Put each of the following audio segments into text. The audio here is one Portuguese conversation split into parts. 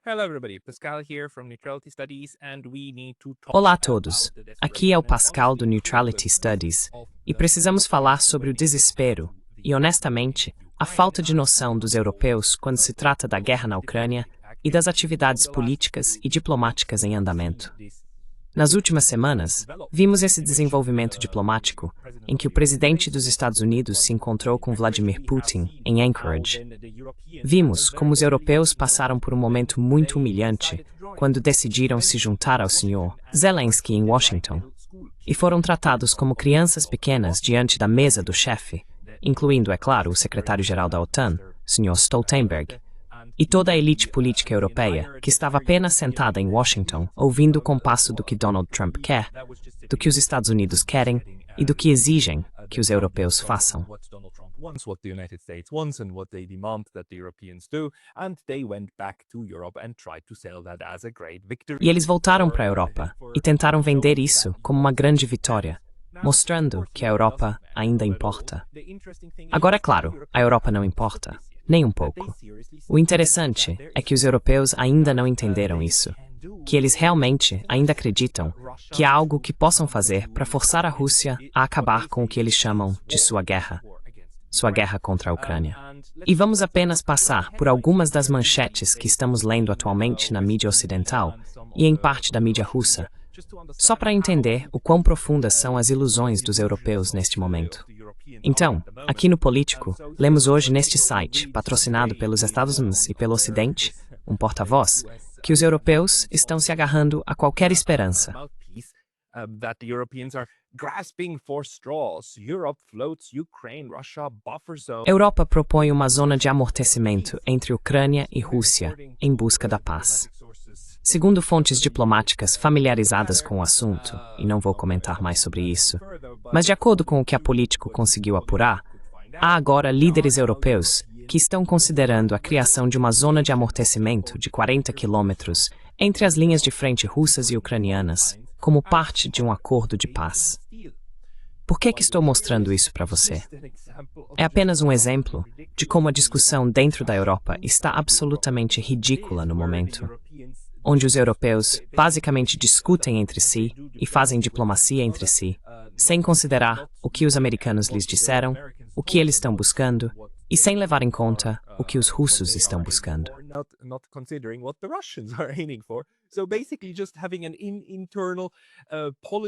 Hello everybody, Pascal here from Neutrality Studies and we need to talk Olá a todos, aqui é o Pascal do Neutrality Studies e precisamos falar sobre o desespero e, honestamente, a falta de noção dos europeus quando se trata da guerra na Ucrânia e das atividades políticas e diplomáticas em andamento. Nas últimas semanas, vimos esse desenvolvimento diplomático em que o presidente dos Estados Unidos se encontrou com Vladimir Putin em Anchorage. Vimos como os europeus passaram por um momento muito humilhante quando decidiram se juntar ao Sr. Zelensky em Washington e foram tratados como crianças pequenas diante da mesa do chefe, incluindo, é claro, o secretário-geral da OTAN, Sr. Stoltenberg, e toda a elite política europeia, que estava apenas sentada em Washington, ouvindo o compasso do que Donald Trump quer, do que os Estados Unidos querem e do que exigem que os europeus façam. what the United States wants and what they demand that the Europeans do, and they went back to Europe and tried to sell that as a great victory. E eles voltaram para a Europa e tentaram vender isso como uma grande vitória, mostrando que a Europa ainda importa. Agora, é claro, a Europa não importa, nem um pouco. O interessante é que os europeus ainda não entenderam isso, que eles realmente ainda acreditam que há algo que possam fazer para forçar a Rússia a acabar com o que eles chamam de sua guerra contra a Ucrânia. E vamos apenas passar por algumas das manchetes que estamos lendo atualmente na mídia ocidental e em parte da mídia russa, só para entender o quão profundas são as ilusões dos europeus neste momento. Então, aqui no Político, lemos hoje neste site, patrocinado pelos Estados Unidos e pelo Ocidente, um porta-voz, que os europeus estão se agarrando a qualquer esperança. That the Europeans are grasping for straws. Europe floats Ukraine, Russia, buffer zone. Europa propõe uma zona de amortecimento entre Ucrânia e Rússia em busca da paz. Segundo fontes diplomáticas familiarizadas com o assunto, e não vou comentar mais sobre isso, mas de acordo com o que a Político conseguiu apurar, há agora líderes europeus que estão considerando a criação de uma zona de amortecimento de 40 quilômetros entre as linhas de frente russas e ucranianas, como parte de um acordo de paz. Por que estou mostrando isso para você? É apenas um exemplo de como a discussão dentro da Europa está absolutamente ridícula no momento, onde os europeus basicamente discutem entre si e fazem diplomacia entre si, sem considerar o que os americanos lhes disseram, o que eles estão buscando, e sem levar em conta o que os russos estão buscando.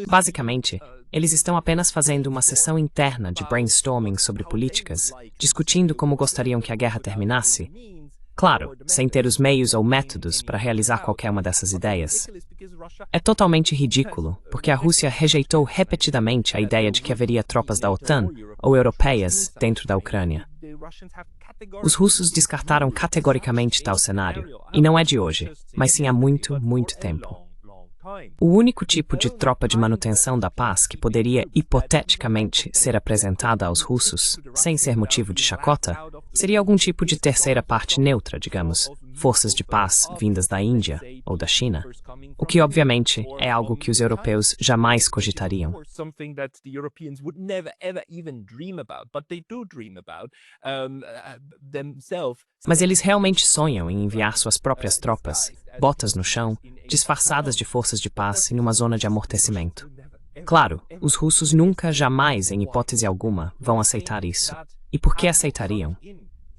Basicamente, eles estão apenas fazendo uma sessão interna de brainstorming sobre políticas, discutindo como gostariam que a guerra terminasse. Claro, sem ter os meios ou métodos para realizar qualquer uma dessas ideias. É totalmente ridículo, porque a Rússia rejeitou repetidamente a ideia de que haveria tropas da OTAN ou europeias dentro da Ucrânia. Os russos descartaram categoricamente tal cenário, e não é de hoje, mas sim há muito, muito tempo. O único tipo de tropa de manutenção da paz que poderia hipoteticamente ser apresentada aos russos, sem ser motivo de chacota, seria algum tipo de terceira parte neutra, digamos, forças de paz vindas da Índia ou da China, o que obviamente é algo que os europeus jamais cogitariam. Mas eles realmente sonham em enviar suas próprias tropas, botas no chão, disfarçadas de forças de paz em uma zona de amortecimento. Claro, os russos nunca, jamais, em hipótese alguma, vão aceitar isso. E por que aceitariam?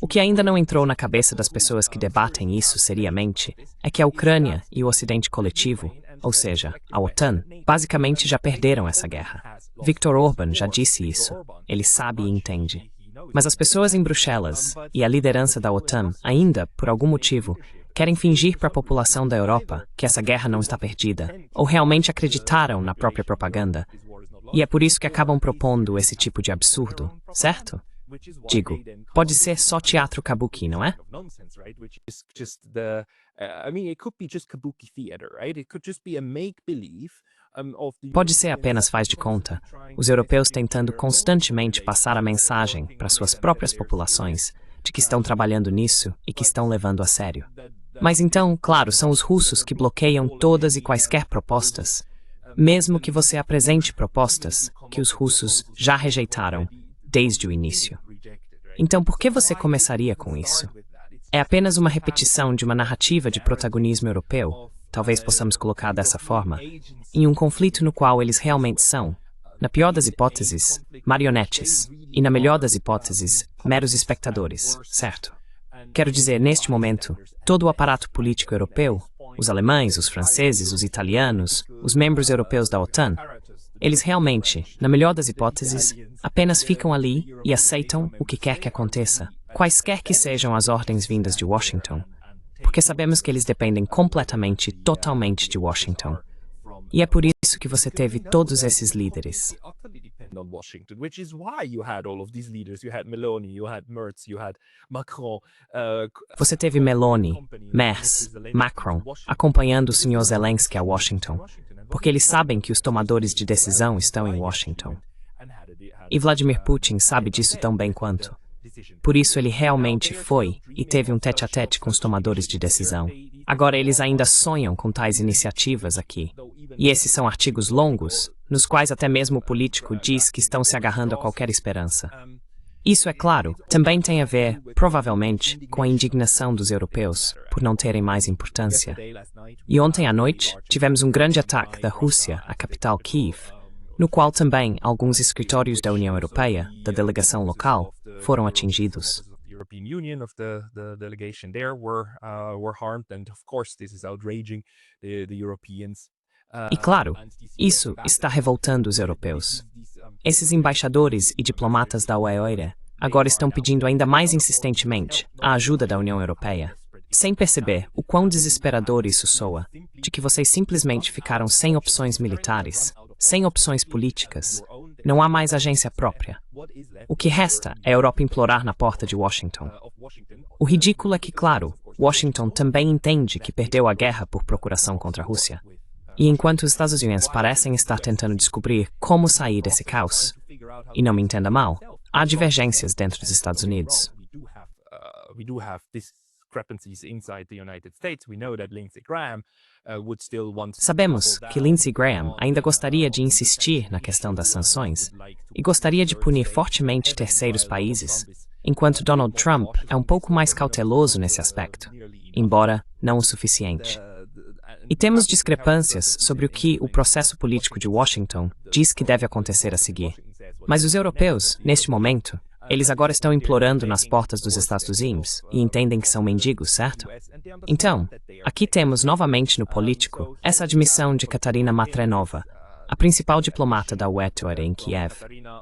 O que ainda não entrou na cabeça das pessoas que debatem isso seriamente é que a Ucrânia e o Ocidente coletivo, ou seja, a OTAN, basicamente já perderam essa guerra. Viktor Orbán já disse isso, ele sabe e entende. Mas as pessoas em Bruxelas e a liderança da OTAN ainda, por algum motivo, querem fingir para a população da Europa que essa guerra não está perdida, ou realmente acreditaram na própria propaganda. E é por isso que acabam propondo esse tipo de absurdo, certo? Digo, pode ser só teatro kabuki, não é? Pode ser apenas faz de conta, os europeus tentando constantemente passar a mensagem para suas próprias populações de que estão trabalhando nisso e que estão levando a sério. Mas então, claro, são os russos que bloqueiam todas e quaisquer propostas, mesmo que você apresente propostas que os russos já rejeitaram desde o início. Então, por que você começaria com isso? É apenas uma repetição de uma narrativa de protagonismo europeu, talvez possamos colocar dessa forma, em um conflito no qual eles realmente são, na pior das hipóteses, marionetes, e na melhor das hipóteses, meros espectadores, certo? Quero dizer, neste momento, todo o aparato político europeu, os alemães, os franceses, os italianos, os membros europeus da OTAN, eles realmente, na melhor das hipóteses, apenas ficam ali e aceitam o que quer que aconteça, quaisquer que sejam as ordens vindas de Washington, porque sabemos que eles dependem completamente, totalmente de Washington. E é por isso que você teve todos esses líderes. On Washington, which is why you had all of these leaders. You had Meloni, you had Merz, you had Macron. Você teve Meloni, Merz, Macron, acompanhando o Sr. Zelensky a Washington, porque eles sabem que os tomadores de decisão estão em Washington. E Vladimir Putin sabe disso tão bem quanto. Por isso ele realmente foi e teve um tete-a-tete com os tomadores de decisão. Agora eles ainda sonham com tais iniciativas aqui. E esses são artigos longos, nos quais até mesmo o político diz que estão se agarrando a qualquer esperança. Isso, é claro, também tem a ver, provavelmente, com a indignação dos europeus por não terem mais importância. E ontem à noite, tivemos um grande ataque da Rússia à capital Kiev, no qual também alguns escritórios da União Europeia, da delegação local, foram atingidos. European Union of the delegation there were harmed, and of course this is outraging the Europeans. E claro, isso está revoltando os europeus. Esses embaixadores e diplomatas da OEA agora estão pedindo ainda mais insistentemente a ajuda da União Europeia, sem perceber o quão desesperador isso soa, de que vocês simplesmente ficaram sem opções militares, sem opções políticas. Não há mais agência própria. O que resta é a Europa implorar na porta de Washington. O ridículo é que, claro, Washington também entende que perdeu a guerra por procuração contra a Rússia. E enquanto os Estados Unidos parecem estar tentando descobrir como sair desse caos, e não me entenda mal, há divergências dentro dos Estados Unidos. Sabemos que Lindsey Graham ainda gostaria de insistir na questão das sanções e gostaria de punir fortemente terceiros países, enquanto Donald Trump é um pouco mais cauteloso nesse aspecto, embora não o suficiente. E temos discrepâncias sobre o que o processo político de Washington diz que deve acontecer a seguir. Mas os europeus, neste momento, eles agora estão implorando nas portas dos Estados Unidos e entendem que são mendigos, certo? Então, aqui temos novamente no político essa admissão de Katarina Matrenova, a principal diplomata da UE em Kiev,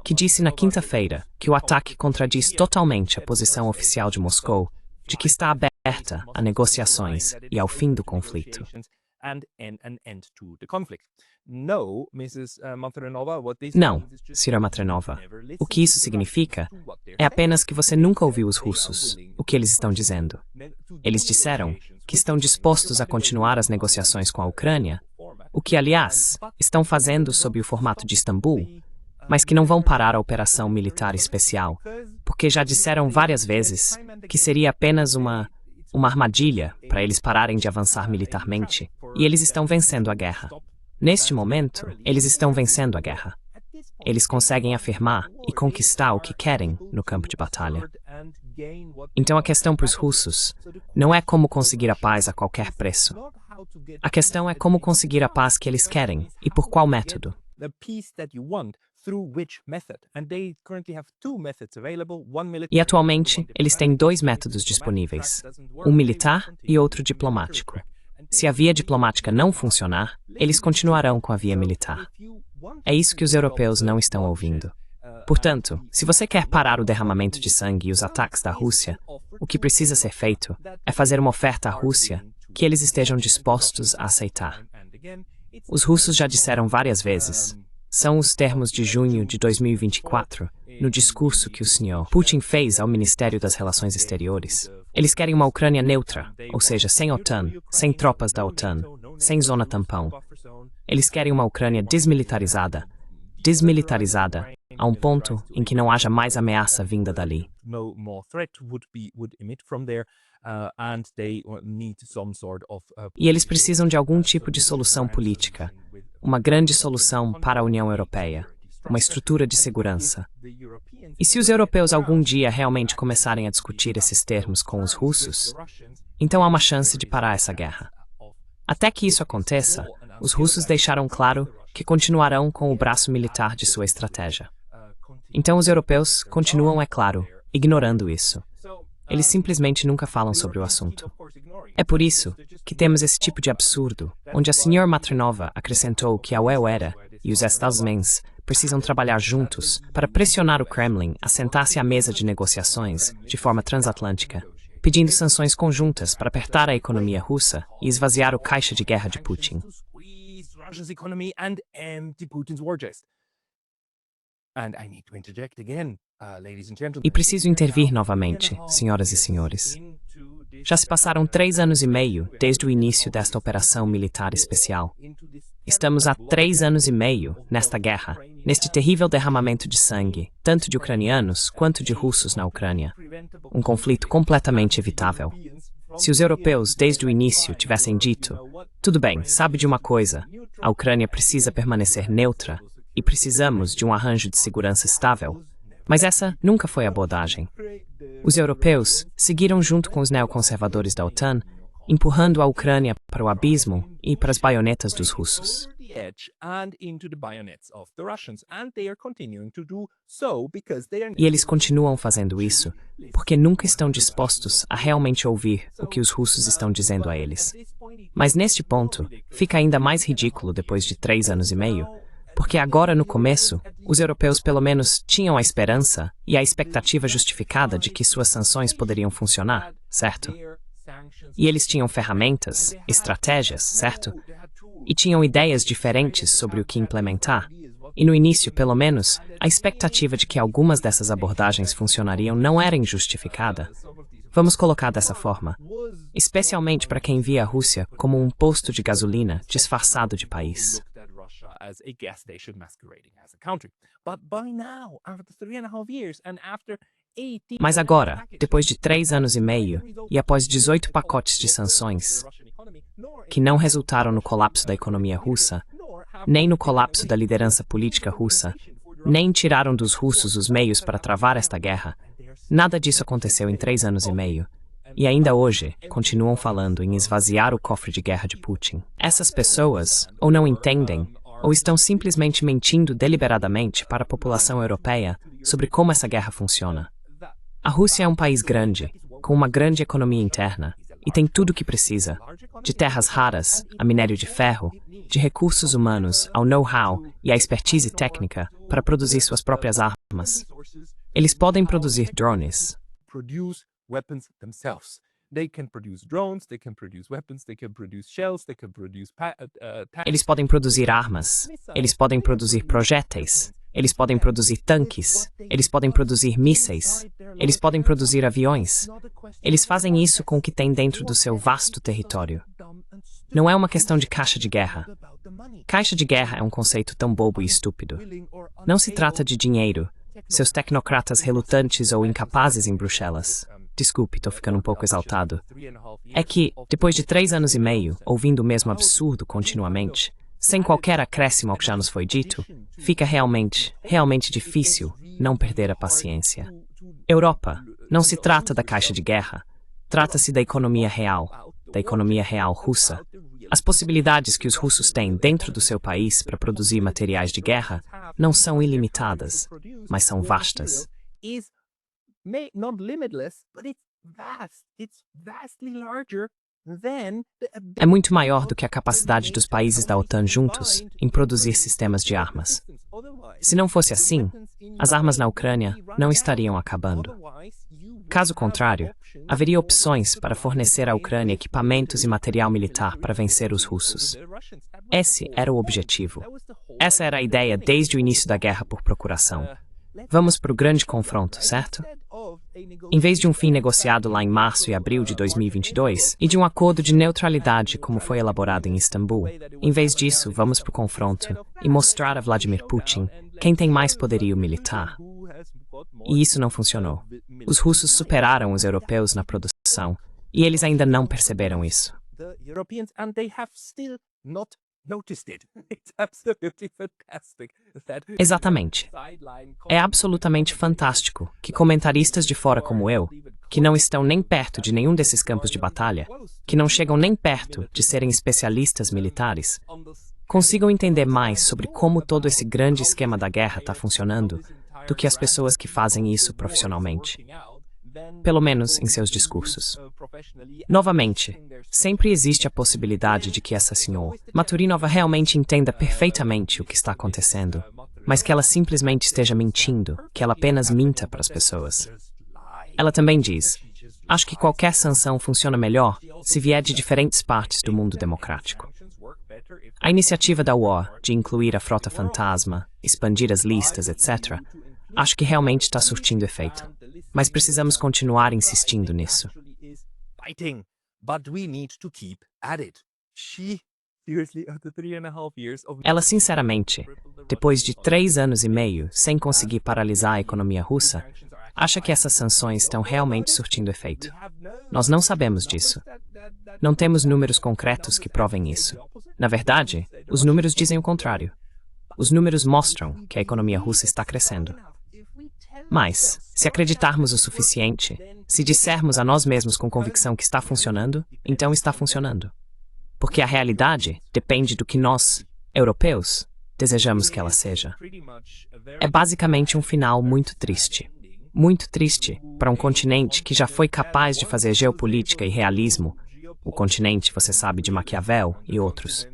que disse na quinta-feira que o ataque contradiz totalmente a posição oficial de Moscou de que está aberta a negociações e ao fim do conflito. Não, Sra. Matrenova. O que isso significa é apenas que você nunca ouviu os russos, o que eles estão dizendo. Eles disseram que estão dispostos a continuar as negociações com a Ucrânia, o que, aliás, estão fazendo sob o formato de Istambul, mas que não vão parar a operação militar especial, porque já disseram várias vezes que seria apenas uma armadilha para eles pararem de avançar militarmente, e eles estão vencendo a guerra. Neste momento, eles estão vencendo a guerra. Eles conseguem afirmar e conquistar o que querem no campo de batalha. Então a questão para os russos não é como conseguir a paz a qualquer preço. A questão é como conseguir a paz que eles querem e por qual método. E atualmente, eles têm dois métodos disponíveis, um militar e outro diplomático. Se a via diplomática não funcionar, eles continuarão com a via militar. É isso que os europeus não estão ouvindo. Portanto, se você quer parar o derramamento de sangue e os ataques da Rússia, o que precisa ser feito é fazer uma oferta à Rússia que eles estejam dispostos a aceitar. Os russos já disseram várias vezes. São os termos de junho de 2024, no discurso que o Sr. Putin fez ao Ministério das Relações Exteriores. Eles querem uma Ucrânia neutra, ou seja, sem OTAN, sem tropas da OTAN, sem zona tampão. Eles querem uma Ucrânia desmilitarizada a um ponto em que não haja mais ameaça vinda dali. E eles precisam de algum tipo de solução política, uma grande solução para a União Europeia. uma estrutura de segurança. E se os europeus algum dia realmente começarem a discutir esses termos com os russos, então há uma chance de parar essa guerra. Até que isso aconteça, os russos deixaram claro que continuarão com o braço militar de sua estratégia. Então os europeus continuam, é claro, ignorando isso. Eles simplesmente nunca falam sobre o assunto. É por isso que temos esse tipo de absurdo, onde a senhora Matrinova acrescentou que a UERA e os Estados-membros precisam trabalhar juntos para pressionar o Kremlin a sentar-se à mesa de negociações de forma transatlântica, pedindo sanções conjuntas para apertar a economia russa e esvaziar o caixa de guerra de Putin. E preciso intervir novamente, senhoras e senhores. Já se passaram 3 anos e meio desde o início desta operação militar especial. Estamos há 3 anos e meio nesta guerra, neste terrível derramamento de sangue, tanto de ucranianos quanto de russos na Ucrânia. Um conflito completamente evitável. Se os europeus, desde o início, tivessem dito: tudo bem, sabe de uma coisa, a Ucrânia precisa permanecer neutra e precisamos de um arranjo de segurança estável. Mas essa nunca foi a abordagem. Os europeus seguiram junto com os neoconservadores da OTAN, empurrando a Ucrânia para o abismo e para as baionetas dos russos. E eles continuam fazendo isso porque nunca estão dispostos a realmente ouvir o que os russos estão dizendo a eles. Mas neste ponto, fica ainda mais ridículo depois de 3 anos e meio, porque agora, no começo, os europeus pelo menos tinham a esperança e a expectativa justificada de que suas sanções poderiam funcionar, certo? E eles tinham ferramentas, estratégias, certo? E tinham ideias diferentes sobre o que implementar. E no início, pelo menos, a expectativa de que algumas dessas abordagens funcionariam não era injustificada. Vamos colocar dessa forma, especialmente para quem via a Rússia como um posto de gasolina disfarçado de país. Mas agora, depois de 3 anos e meio e após 18 pacotes de sanções, que não resultaram no colapso da economia russa, nem no colapso da liderança política russa, nem tiraram dos russos os meios para travar esta guerra, nada disso aconteceu em 3 anos e meio. E ainda hoje, continuam falando em esvaziar o cofre de guerra de Putin. Essas pessoas ou não entendem, ou estão simplesmente mentindo deliberadamente para a população europeia sobre como essa guerra funciona. A Rússia é um país grande, com uma grande economia interna, e tem tudo o que precisa, de terras raras a minério de ferro, de recursos humanos ao know-how e à expertise técnica para produzir suas próprias armas. Eles podem produzir drones. Eles podem produzir armas, eles podem produzir projéteis, eles podem produzir tanques, eles podem produzir mísseis, eles podem produzir aviões. Eles fazem isso com o que tem dentro do seu vasto território. Não é uma questão de caixa de guerra. Caixa de guerra é um conceito tão bobo e estúpido. Não se trata de dinheiro, seus tecnocratas relutantes ou incapazes em Bruxelas. Desculpe, estou ficando um pouco exaltado. É que, depois de 3 anos e meio, ouvindo o mesmo absurdo continuamente, sem qualquer acréscimo ao que já nos foi dito, fica realmente difícil não perder a paciência. Europa, não se trata da caixa de guerra. Trata-se da economia real russa. As possibilidades que os russos têm dentro do seu país para produzir materiais de guerra não são ilimitadas, mas são vastas. É muito maior do que a capacidade dos países da OTAN juntos em produzir sistemas de armas. Se não fosse assim, as armas na Ucrânia não estariam acabando. Caso contrário, haveria opções para fornecer à Ucrânia equipamentos e material militar para vencer os russos. Esse era o objetivo. Essa era a ideia desde o início da guerra por procuração. Vamos para o grande confronto, certo? Em vez de um fim negociado lá em março e abril de 2022 e de um acordo de neutralidade como foi elaborado em Istambul, em vez disso, vamos para o confronto e mostrar a Vladimir Putin quem tem mais poderio militar. E isso não funcionou. Os russos superaram os europeus na produção e eles ainda não perceberam isso. noticed it. It's absolutely fantastic that Exatamente. É absolutamente fantástico que comentaristas de fora como eu, que não estão nem perto de nenhum desses campos de batalha, que não chegam nem perto de serem especialistas militares, consigam entender mais sobre como todo esse grande esquema da guerra está funcionando do que as pessoas que fazem isso profissionalmente. Pelo menos em seus discursos. Novamente, sempre existe a possibilidade de que essa senhora Maturinova realmente entenda perfeitamente o que está acontecendo, mas que ela simplesmente esteja mentindo, que ela apenas minta para as pessoas. Ela também diz: acho que qualquer sanção funciona melhor se vier de diferentes partes do mundo democrático. A iniciativa da UOR de incluir a frota fantasma, expandir as listas, etc., acho que realmente está surtindo efeito. Mas precisamos continuar insistindo nisso. Ela, sinceramente, depois de 3 anos e meio sem conseguir paralisar a economia russa, acha que essas sanções estão realmente surtindo efeito. Nós não sabemos disso. Não temos números concretos que provem isso. Na verdade, os números dizem o contrário. Os números mostram que a economia russa está crescendo. Mas, se acreditarmos o suficiente, se dissermos a nós mesmos com convicção que está funcionando, então está funcionando. Porque a realidade depende do que nós, europeus, desejamos que ela seja. É basicamente um final muito triste. Muito triste para um continente que já foi capaz de fazer geopolítica e realismo, o continente, você sabe, de Maquiavel e outros.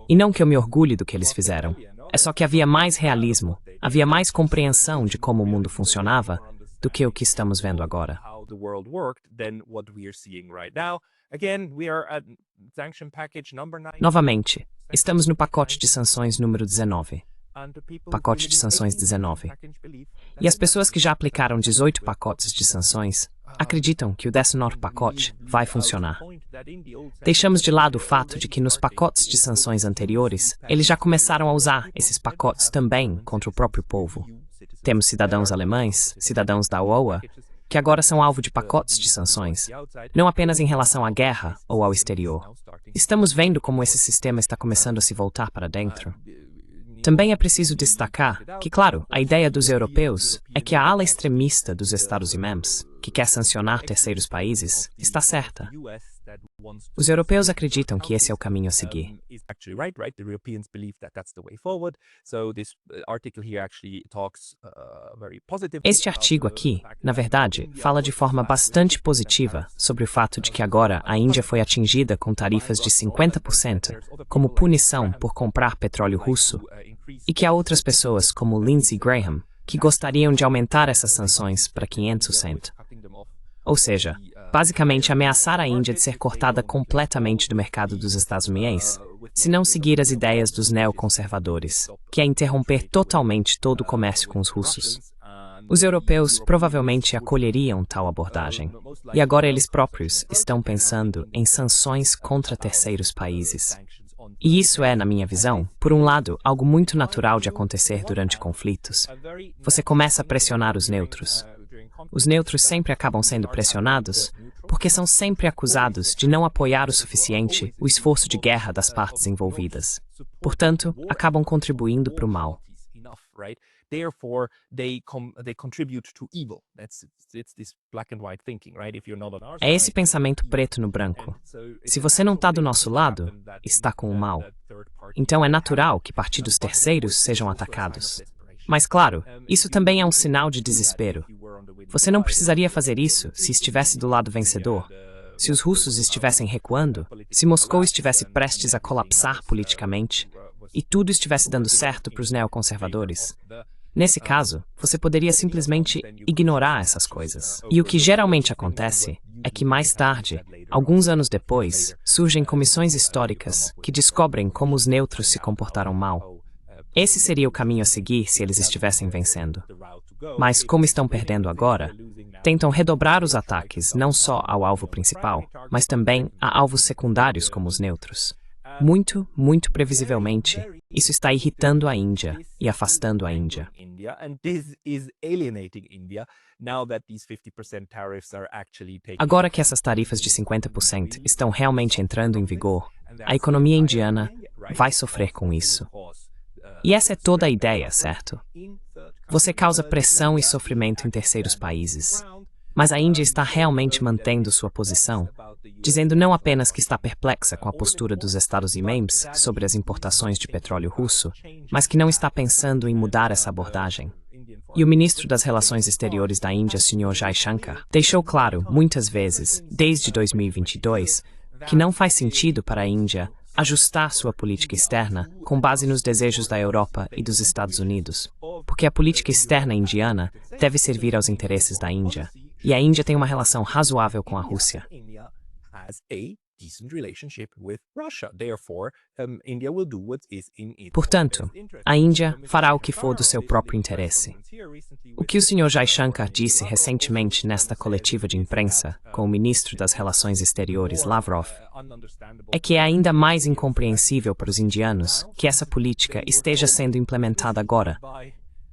E não que eu me orgulhe do que eles fizeram. É só que havia mais realismo, havia mais compreensão de como o mundo funcionava do que o que estamos vendo agora. Novamente, estamos no pacote de sanções número 19. Pacote de sanções 19. E as pessoas que já aplicaram 18 pacotes de sanções acreditam que o 19º pacote vai funcionar. Deixamos de lado o fato de que nos pacotes de sanções anteriores, eles já começaram a usar esses pacotes também contra o próprio povo. Temos cidadãos alemães, cidadãos da UOA, que agora são alvo de pacotes de sanções, não apenas em relação à guerra ou ao exterior. Estamos vendo como esse sistema está começando a se voltar para dentro. Também é preciso destacar que, claro, a ideia dos europeus é que a ala extremista dos Estados Imams, que quer sancionar terceiros países, está certa. Os europeus acreditam que esse é o caminho a seguir. Este artigo aqui, na verdade, fala de forma bastante positiva sobre o fato de que agora a Índia foi atingida com tarifas de 50% como punição por comprar petróleo russo e que há outras pessoas como Lindsey Graham que gostariam de aumentar essas sanções para 500%. Ou seja, basicamente ameaçar a Índia de ser cortada completamente do mercado dos Estados Unidos, se não seguir as ideias dos neoconservadores, que é interromper totalmente todo o comércio com os russos. Os europeus provavelmente acolheriam tal abordagem, e agora eles próprios estão pensando em sanções contra terceiros países. E isso é, na minha visão, por um lado, algo muito natural de acontecer durante conflitos. Você começa a pressionar os neutros. Os neutros sempre acabam sendo pressionados porque são sempre acusados de não apoiar o suficiente o esforço de guerra das partes envolvidas. Portanto, acabam contribuindo para o mal. É esse pensamento preto no branco. Se você não está do nosso lado, está com o mal. Então é natural que partidos terceiros sejam atacados. Mas claro, isso também é um sinal de desespero. Você não precisaria fazer isso se estivesse do lado vencedor. Se os russos estivessem recuando, se Moscou estivesse prestes a colapsar politicamente, e tudo estivesse dando certo para os neoconservadores. Nesse caso, você poderia simplesmente ignorar essas coisas. E o que geralmente acontece é que mais tarde, alguns anos depois, surgem comissões históricas que descobrem como os neutros se comportaram mal. Esse seria o caminho a seguir se eles estivessem vencendo. Mas, como estão perdendo agora, tentam redobrar os ataques não só ao alvo principal, mas também a alvos secundários como os neutros. Muito, muito previsivelmente, isso está irritando a Índia e afastando a Índia. Agora que essas tarifas de 50% estão realmente entrando em vigor, a economia indiana, vai sofrer com isso. E essa é toda a ideia, certo? Você causa pressão e sofrimento em terceiros países. Mas a Índia está realmente mantendo sua posição, dizendo não apenas que está perplexa com a postura dos Estados e MEMS sobre as importações de petróleo russo, mas que não está pensando em mudar essa abordagem. E o ministro das Relações Exteriores da Índia, Sr. Jai Shankar, deixou claro, muitas vezes, desde 2022, que não faz sentido para a Índia ajustar sua política externa com base nos desejos da Europa e dos Estados Unidos, porque a política externa indiana deve servir aos interesses da Índia, e a Índia tem uma relação razoável com a Rússia. Portanto, a Índia fará o que for do seu próprio interesse. O que o Sr. Jai Shankar disse recentemente nesta coletiva de imprensa com o ministro das Relações Exteriores, Lavrov, é que é ainda mais incompreensível para os indianos que essa política esteja sendo implementada agora,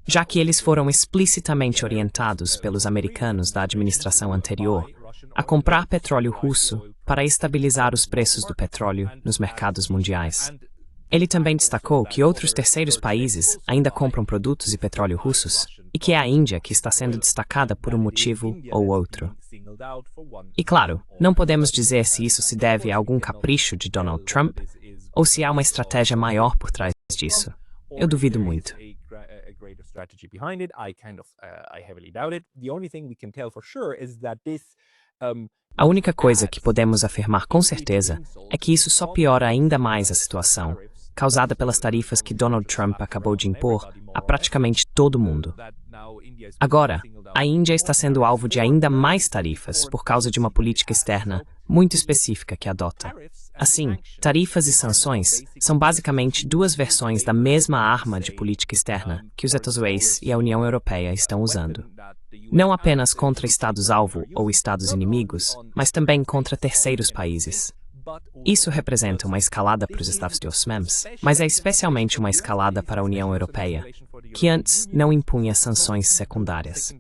já que eles foram explicitamente orientados pelos americanos da administração anterior a comprar petróleo russo para estabilizar os preços do petróleo nos mercados mundiais. Ele também destacou que outros terceiros países ainda compram produtos e petróleo russos e que é a Índia que está sendo destacada por um motivo ou outro. E claro, não podemos dizer se isso se deve a algum capricho de Donald Trump ou se há uma estratégia maior por trás disso. Eu duvido muito. A única coisa que podemos afirmar com certeza é que isso só piora ainda mais a situação, causada pelas tarifas que Donald Trump acabou de impor a praticamente todo mundo. Agora, a Índia está sendo alvo de ainda mais tarifas por causa de uma política externa muito específica que adota. Assim, tarifas e sanções são basicamente duas versões da mesma arma de política externa que os Estados e a União Europeia estão usando. Não apenas contra estados-alvo ou estados-inimigos, mas também contra terceiros países. Isso representa uma escalada para os Estados-MEMS, mas é especialmente uma escalada para a União Europeia, que antes não impunha sanções secundárias.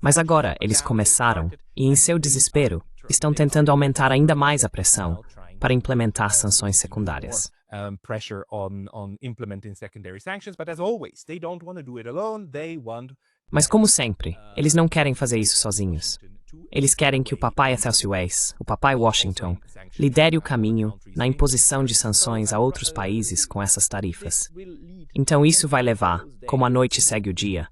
Mas agora eles começaram, e em seu desespero, estão tentando aumentar ainda mais a pressão para implementar sanções secundárias. Mas como sempre, eles não querem fazer isso sozinhos. Eles querem que o papai Estados, o papai Washington, lidere o caminho na imposição de sanções a outros países com essas tarifas. Então isso vai levar, como a noite segue o dia,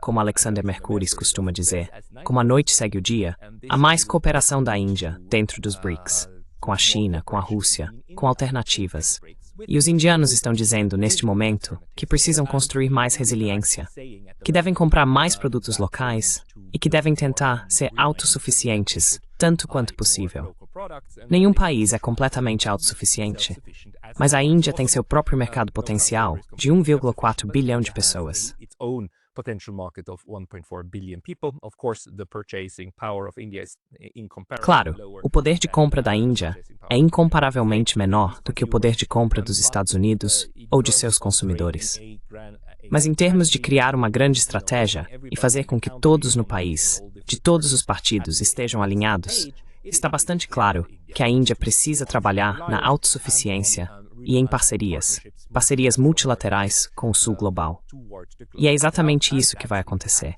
como Alexander Mercouris costuma dizer, como a noite segue o dia, a mais cooperação da Índia dentro dos BRICS, com a China, com a Rússia, com alternativas. E os indianos estão dizendo, neste momento, que precisam construir mais resiliência, que devem comprar mais produtos locais e que devem tentar ser autossuficientes, tanto quanto possível. Nenhum país é completamente autossuficiente, mas a Índia tem seu próprio mercado potencial de 1,4 bilhão de pessoas. Claro, o poder de compra da Índia é incomparavelmente menor do que o poder de compra dos Estados Unidos ou de seus consumidores. Mas em termos de criar uma grande estratégia e fazer com que todos no país, de todos os partidos, estejam alinhados, está bastante claro que a Índia precisa trabalhar na autossuficiência e em parcerias multilaterais com o Sul global. E é exatamente isso que vai acontecer.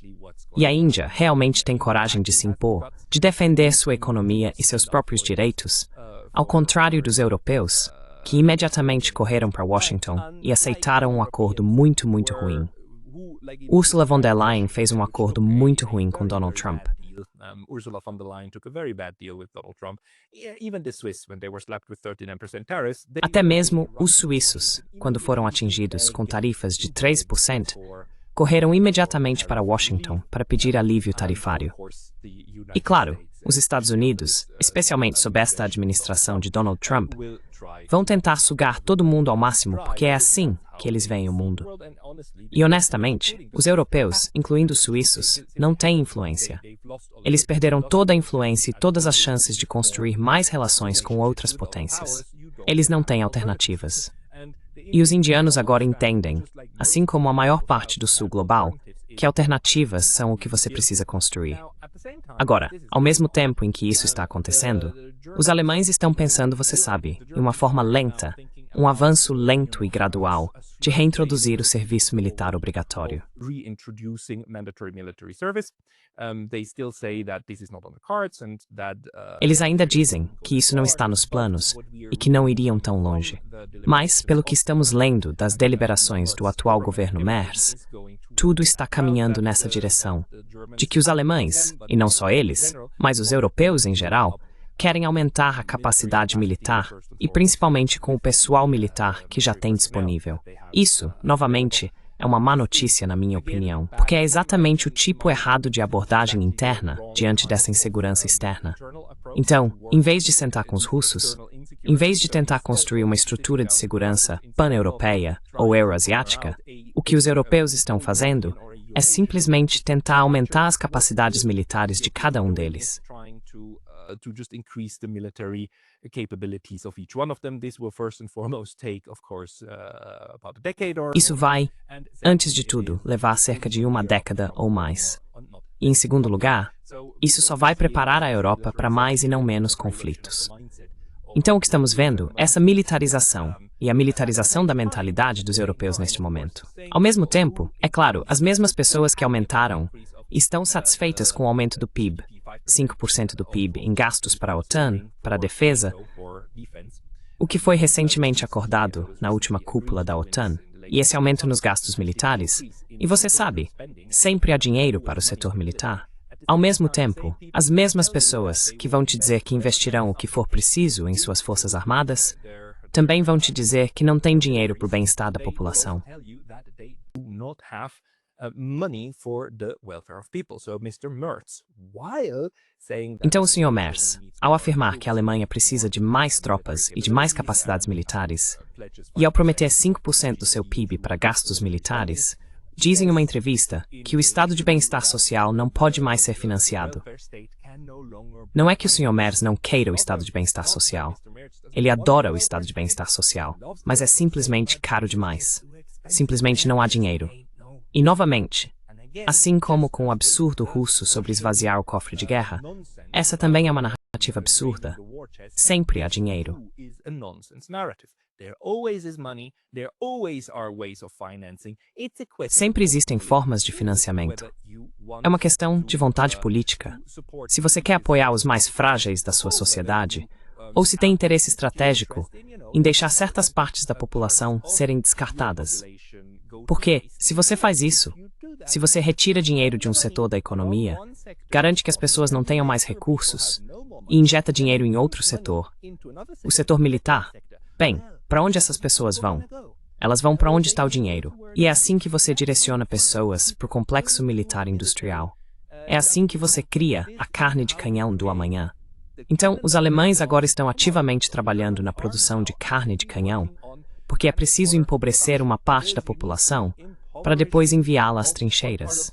E a Índia realmente tem coragem de se impor, de defender sua economia e seus próprios direitos, ao contrário dos europeus, que imediatamente correram para Washington e aceitaram um acordo muito, muito ruim. Ursula von der Leyen fez um acordo muito ruim com Donald Trump. Ursula von der Leyen took a very bad deal with Donald Trump. Even the Swiss, when they were slapped with 39% tariffs, até mesmo os suíços, quando foram atingidos com tarifas de 3%, correram imediatamente para Washington para pedir alívio tarifário. E claro, os Estados Unidos, especialmente sob esta administração de Donald Trump, vão tentar sugar todo mundo ao máximo porque é assim que eles veem o mundo. E honestamente, os europeus, incluindo os suíços, não têm influência. Eles perderam toda a influência e todas as chances de construir mais relações com outras potências. Eles não têm alternativas. E os indianos agora entendem, assim como a maior parte do Sul global, que alternativas são o que você precisa construir. Agora, ao mesmo tempo em que isso está acontecendo, os alemães estão pensando, você sabe, em uma forma lenta, um avanço lento e gradual de reintroduzir o serviço militar obrigatório. Eles ainda dizem que isso não está nos planos e que não iriam tão longe. Mas, pelo que estamos lendo das deliberações do atual governo Merz, tudo está caminhando nessa direção, de que os alemães, e não só eles, mas os europeus em geral, querem aumentar a capacidade militar e principalmente com o pessoal militar que já tem disponível. Isso, novamente, é uma má notícia na minha opinião, porque é exatamente o tipo errado de abordagem interna diante dessa insegurança externa. Então, em vez de sentar com os russos, em vez de tentar construir uma estrutura de segurança pan-europeia ou euroasiática, o que os europeus estão fazendo é simplesmente tentar aumentar as capacidades militares de cada um deles. To just increase the military capabilities of each one of them. This will first and foremost take, of course, about a decade or... Isso vai, antes de tudo, levar cerca de uma década ou mais. E, em segundo lugar, isso só vai preparar a Europa para mais e não menos conflitos. Então, o que estamos vendo é essa militarização e a militarização da mentalidade dos europeus neste momento. Ao mesmo tempo, é claro, as mesmas pessoas que aumentaram estão satisfeitas com o aumento do PIB, 5% do PIB em gastos para a OTAN, para a defesa, o que foi recentemente acordado na última cúpula da OTAN, e esse aumento nos gastos militares, e você sabe, sempre há dinheiro para o setor militar. Ao mesmo tempo, as mesmas pessoas que vão te dizer que investirão o que for preciso em suas forças armadas, também vão te dizer que não tem dinheiro para o bem-estar da população. Então o Sr. Merz, ao afirmar que a Alemanha precisa de mais tropas e de mais capacidades militares, e ao prometer 5% do seu PIB para gastos militares, diz em uma entrevista que o estado de bem-estar social não pode mais ser financiado. Não é que o Sr. Merz não queira o estado de bem-estar social. Ele adora o estado de bem-estar social, mas é simplesmente caro demais. Simplesmente não há dinheiro. E, novamente, assim como com o absurdo russo sobre esvaziar o cofre de guerra, essa também é uma narrativa absurda. Sempre há dinheiro. Sempre existem formas de financiamento. É uma questão de vontade política. Se você quer apoiar os mais frágeis da sua sociedade, ou se tem interesse estratégico em deixar certas partes da população serem descartadas. Porque, se você faz isso, se você retira dinheiro de um setor da economia, garante que as pessoas não tenham mais recursos e injeta dinheiro em outro setor, o setor militar, bem, para onde essas pessoas vão? Elas vão para onde está o dinheiro. E é assim que você direciona pessoas para o complexo militar industrial. É assim que você cria a carne de canhão do amanhã. Então, os alemães agora estão ativamente trabalhando na produção de carne de canhão, porque é preciso empobrecer uma parte da população para depois enviá-la às trincheiras.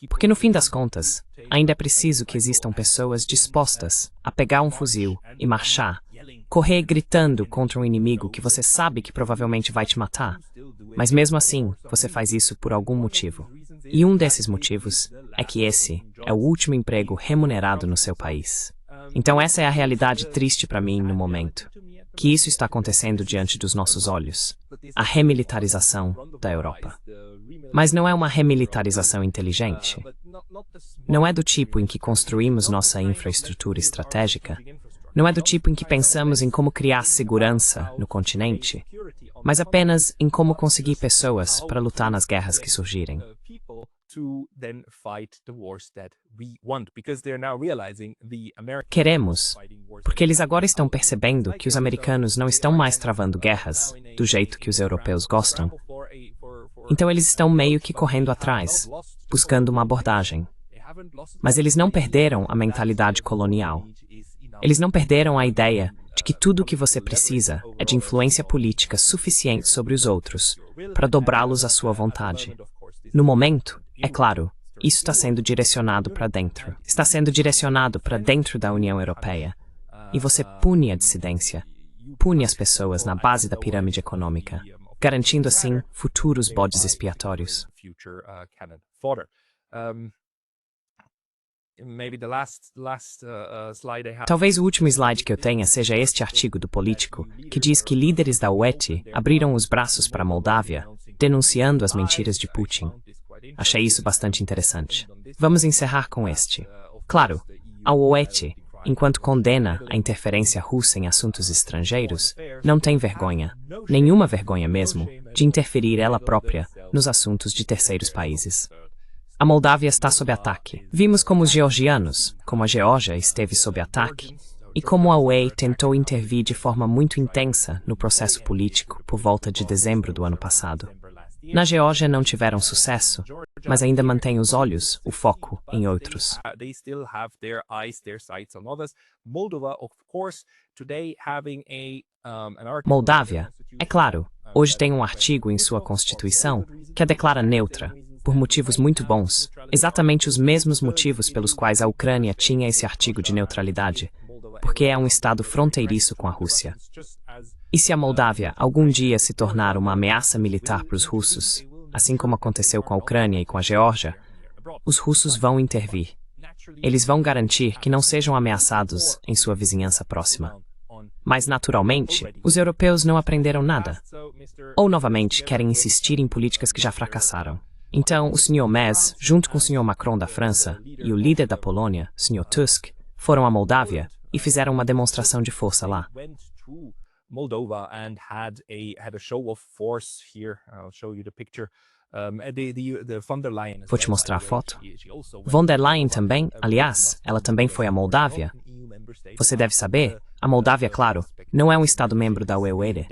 Porque no fim das contas, ainda é preciso que existam pessoas dispostas a pegar um fuzil e marchar, correr gritando contra um inimigo que você sabe que provavelmente vai te matar. Mas mesmo assim, você faz isso por algum motivo. E um desses motivos é que esse é o último emprego remunerado no seu país. Então essa é a realidade triste para mim no momento, que isso está acontecendo diante dos nossos olhos, a remilitarização da Europa. Mas não é uma remilitarização inteligente. Não é do tipo em que construímos nossa infraestrutura estratégica, não é do tipo em que pensamos em como criar segurança no continente, mas apenas em como conseguir pessoas para lutar nas guerras que surgirem. Queremos, porque eles agora estão percebendo que os americanos não estão mais travando guerras do jeito que os europeus gostam. Então eles estão meio que correndo atrás, buscando uma abordagem. Mas eles não perderam a mentalidade colonial. Eles não perderam a ideia de que tudo o que você precisa é de influência política suficiente sobre os outros para dobrá-los à sua vontade. No momento, é claro, isso está sendo direcionado para dentro. Está sendo direcionado para dentro da União Europeia. E você pune a dissidência, pune as pessoas na base da pirâmide econômica, garantindo assim futuros bodes expiatórios. maybe the last slide I have. Talvez o último slide que eu tenha seja este artigo do Político, que diz que líderes da UET abriram os braços para a Moldávia, denunciando as mentiras de Putin. Achei isso bastante interessante. Vamos encerrar com este. Claro, a UET, enquanto condena a interferência russa em assuntos estrangeiros, não tem vergonha, nenhuma vergonha mesmo, de interferir ela própria nos assuntos de terceiros países. A Moldávia está sob ataque. Vimos como os georgianos, como a Geórgia esteve sob ataque, e como a UE tentou intervir de forma muito intensa no processo político por volta de dezembro do ano passado. Na Geórgia não tiveram sucesso, mas ainda mantém os olhos, o foco, em outros. Moldávia, é claro, hoje tem um artigo em sua Constituição que a declara neutra, por motivos muito bons, exatamente os mesmos motivos pelos quais a Ucrânia tinha esse artigo de neutralidade, porque é um estado fronteiriço com a Rússia. E se a Moldávia algum dia se tornar uma ameaça militar para os russos, assim como aconteceu com a Ucrânia e com a Geórgia, os russos vão intervir. Eles vão garantir que não sejam ameaçados em sua vizinhança próxima. Mas, naturalmente, os europeus não aprenderam nada. Ou, novamente, querem insistir em políticas que já fracassaram. Então, o Sr. Mez, junto com o Sr. Macron da França e o líder da Polônia, Sr. Tusk, foram à Moldávia e fizeram uma demonstração de força lá. Moldova and had a show of force here. I'll show you the picture. The von der Leyen. Vou te mostrar a foto. Von der Leyen também, aliás, ela também foi à Moldávia. Você deve saber, a Moldávia, claro, não é um Estado-membro da UE,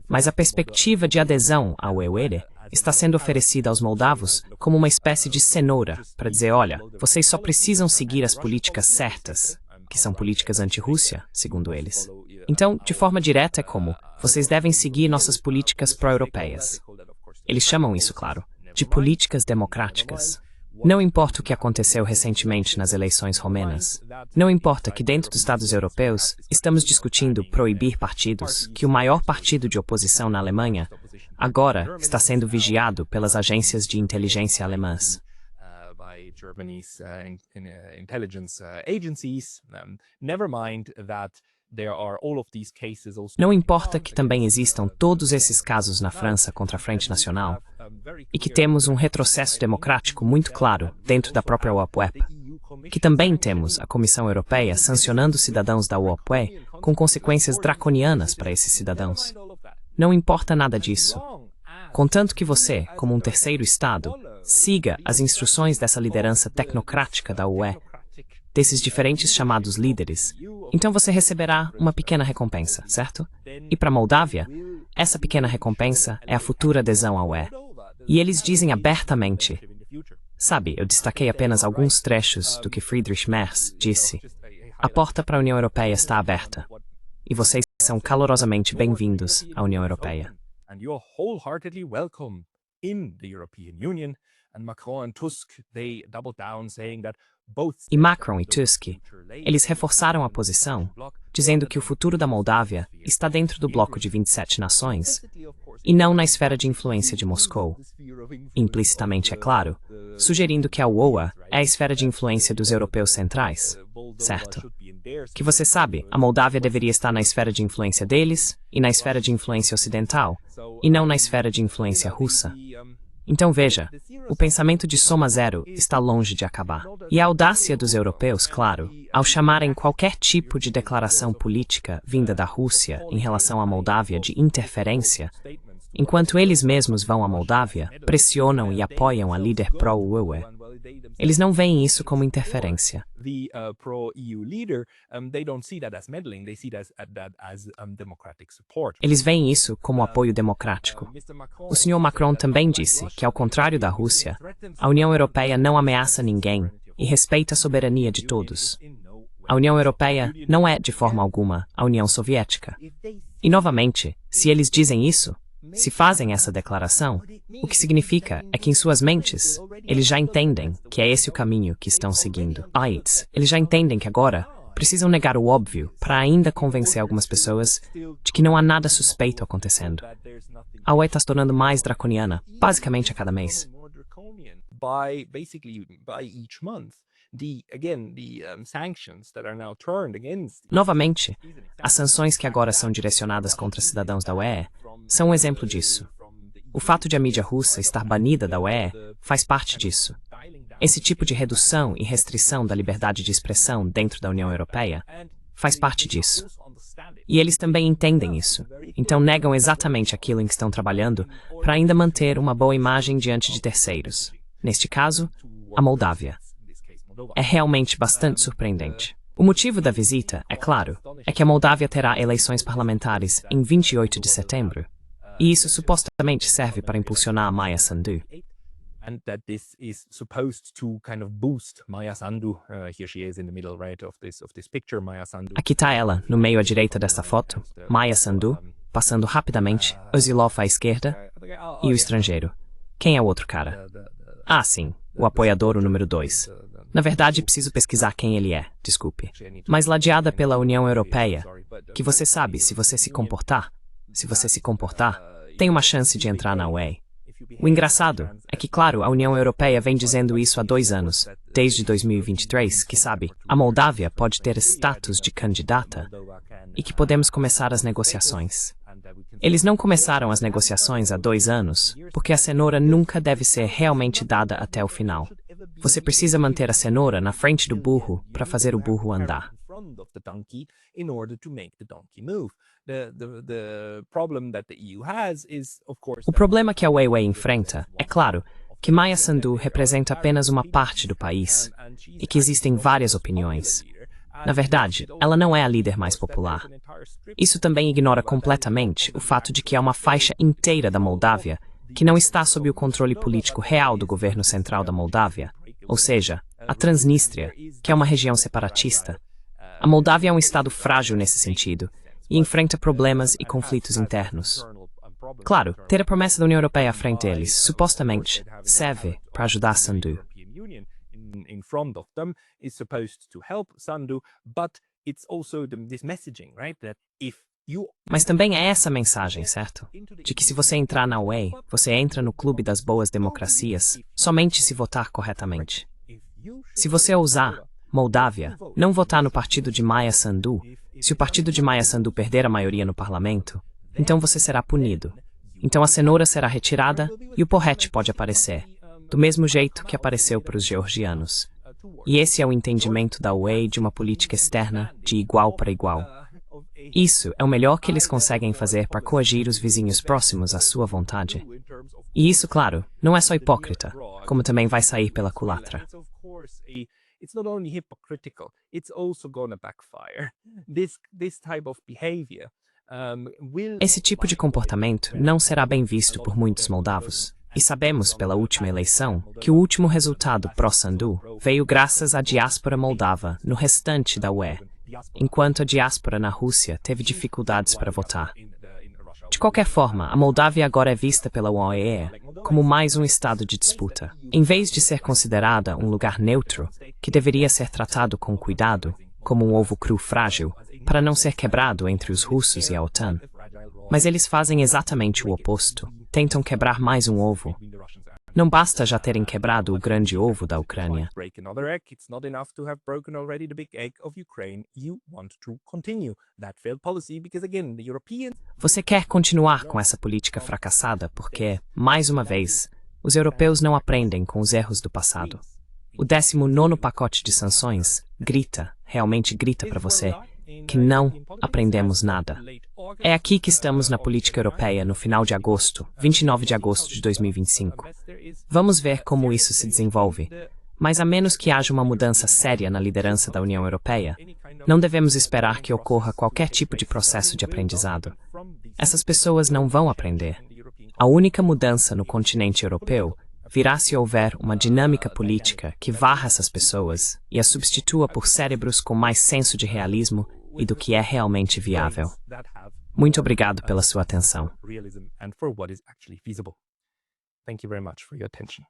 mas a perspectiva de adesão à UE está sendo oferecida aos moldavos como uma espécie de cenoura, para dizer, olha, vocês só precisam seguir as políticas certas, que são políticas anti-Rússia, segundo eles. Então, de forma direta é como, vocês devem seguir nossas políticas pró-europeias. Eles chamam isso, claro, de políticas democráticas. Não importa o que aconteceu recentemente nas eleições romenas. Não importa que dentro dos Estados europeus estamos discutindo proibir partidos, que o maior partido de oposição na Alemanha agora está sendo vigiado pelas agências de inteligência alemãs. Germany's intelligence agencies. Never mind that there are all of these cases also. Não importa que também existam todos esses casos na França contra a Frente Nacional e que temos um retrocesso democrático muito claro dentro da própria UAPUEP, que também temos a Comissão Europeia sancionando cidadãos da UAPUE com consequências draconianas para esses cidadãos. Não importa nada disso. Contanto que você, como um terceiro Estado, siga as instruções dessa liderança tecnocrática da UE, desses diferentes chamados líderes, então você receberá uma pequena recompensa, certo? E para a Moldávia, essa pequena recompensa é a futura adesão à UE. E eles dizem abertamente, sabe, eu destaquei apenas alguns trechos do que Friedrich Merz disse, a porta para a União Europeia está aberta, e vocês são calorosamente bem-vindos à União Europeia. And you're wholeheartedly welcome in the European Union. And Macron and Tusk, they doubled down saying that both. E Macron e Tusk, eles reforçaram a posição, dizendo que o futuro da Moldávia está dentro do bloco de 27 nações e não na esfera de influência de Moscou. Implicitamente, é claro, sugerindo que a UOA é a esfera de influência dos europeus centrais, certo? Que você sabe, a Moldávia deveria estar na esfera de influência deles e na esfera de influência ocidental, e não na esfera de influência russa. Então veja, o pensamento de soma zero está longe de acabar. E a audácia dos europeus, claro, ao chamarem qualquer tipo de declaração política vinda da Rússia em relação à Moldávia de interferência, enquanto eles mesmos vão à Moldávia, pressionam e apoiam a líder pró-UE. Eles não veem isso como interferência. Eles veem isso como apoio democrático. O Sr. Macron também disse que, ao contrário da Rússia, a União Europeia não ameaça ninguém e respeita a soberania de todos. A União Europeia não é, de forma alguma, a União Soviética. E, novamente, se eles dizem isso, se fazem essa declaração, o que significa é que em suas mentes, eles já entendem que é esse o caminho que estão seguindo. Eles já entendem que agora precisam negar o óbvio para ainda convencer algumas pessoas de que não há nada suspeito acontecendo. A UE está se tornando mais draconiana, basicamente a cada mês. sanctions that are now turned against Novamente, as sanções que agora são direcionadas contra cidadãos da UE são um exemplo disso. O fato de a mídia russa estar banida da UE faz parte disso. Esse tipo de redução e restrição da liberdade de expressão dentro da União Europeia faz parte disso. E eles também entendem isso, então negam exatamente aquilo em que estão trabalhando para ainda manter uma boa imagem diante de terceiros. Neste caso, a Moldávia. É realmente bastante surpreendente. O motivo da visita, é claro, é que a Moldávia terá eleições parlamentares em 28 de setembro, e isso supostamente serve para impulsionar a Maia Sandu. And that this is supposed to kind of boost Maia Sandu. Here she is in the middle, right, of this picture, Maia Sandu. Aqui está ela, no meio à direita desta foto, Maia Sandu, passando rapidamente, Özilov à esquerda, e o estrangeiro. Quem é o outro cara? Ah, sim, o apoiador, o número 2. Na verdade, preciso pesquisar quem ele é, desculpe. Mas ladeada pela União Europeia, que você sabe, se você se comportar, tem uma chance de entrar na UE. O engraçado é que, claro, a União Europeia vem dizendo isso há 2 anos, desde 2023, que sabe, a Moldávia pode ter status de candidata e que podemos começar as negociações. Eles não começaram as negociações há 2 anos, porque a cenoura nunca deve ser realmente dada até o final. Você precisa manter a cenoura na frente do burro para fazer o burro andar. O problema que a Weiwei enfrenta é, claro, que Maia Sandu representa apenas uma parte do país e que existem várias opiniões. Na verdade, ela não é a líder mais popular. Isso também ignora completamente o fato de que há uma faixa inteira da Moldávia que não está sob o controle político real do governo central da Moldávia, ou seja, a Transnistria, que é uma região separatista. A Moldávia é um estado frágil nesse sentido e enfrenta problemas e conflitos internos. Claro, ter a promessa da União Europeia à frente deles, supostamente, serve para ajudar Sandu. In front of them is supposed to help Sandu, but it's also this messaging, right? That if you... Mas também é essa mensagem, certo? De que se você entrar na UE, você entra no clube das boas democracias, somente se votar corretamente. Se você ousar, Moldávia, não votar no partido de Maia Sandu, se o partido de Maia Sandu perder a maioria no parlamento, então você será punido. Então a cenoura será retirada e o porrete pode aparecer, do mesmo jeito que apareceu para os georgianos. E esse é o entendimento da UE de uma política externa de igual para igual. Isso é o melhor que eles conseguem fazer para coagir os vizinhos próximos à sua vontade. E isso, claro, não é só hipócrita, como também vai sair pela culatra. It's not only hypocritical, it's also gonna backfire. This type of behavior Esse tipo de comportamento não será bem visto por muitos moldavos. E sabemos pela última eleição que o último resultado pró-Sandu veio graças à diáspora moldava no restante da UE, enquanto a diáspora na Rússia teve dificuldades para votar. De qualquer forma, a Moldávia agora é vista pela OEE como mais um estado de disputa, em vez de ser considerada um lugar neutro, que deveria ser tratado com cuidado, como um ovo cru frágil, para não ser quebrado entre os russos e a OTAN. Mas eles fazem exatamente o oposto. Tentam quebrar mais um ovo. Não basta já terem quebrado o grande ovo da Ucrânia. Você quer continuar com essa política fracassada porque, mais uma vez, os europeus não aprendem com os erros do passado. O 19º pacote de sanções realmente grita para você que não aprendemos nada. É aqui que estamos na política europeia no final de agosto, 29 de agosto de 2025. Vamos ver como isso se desenvolve, mas a menos que haja uma mudança séria na liderança da União Europeia, não devemos esperar que ocorra qualquer tipo de processo de aprendizado. Essas pessoas não vão aprender. A única mudança no continente europeu virá se houver uma dinâmica política que varra essas pessoas e as substitua por cérebros com mais senso de realismo e do que é realmente viável. Muito obrigado pela sua atenção. Thank you very much for your attention.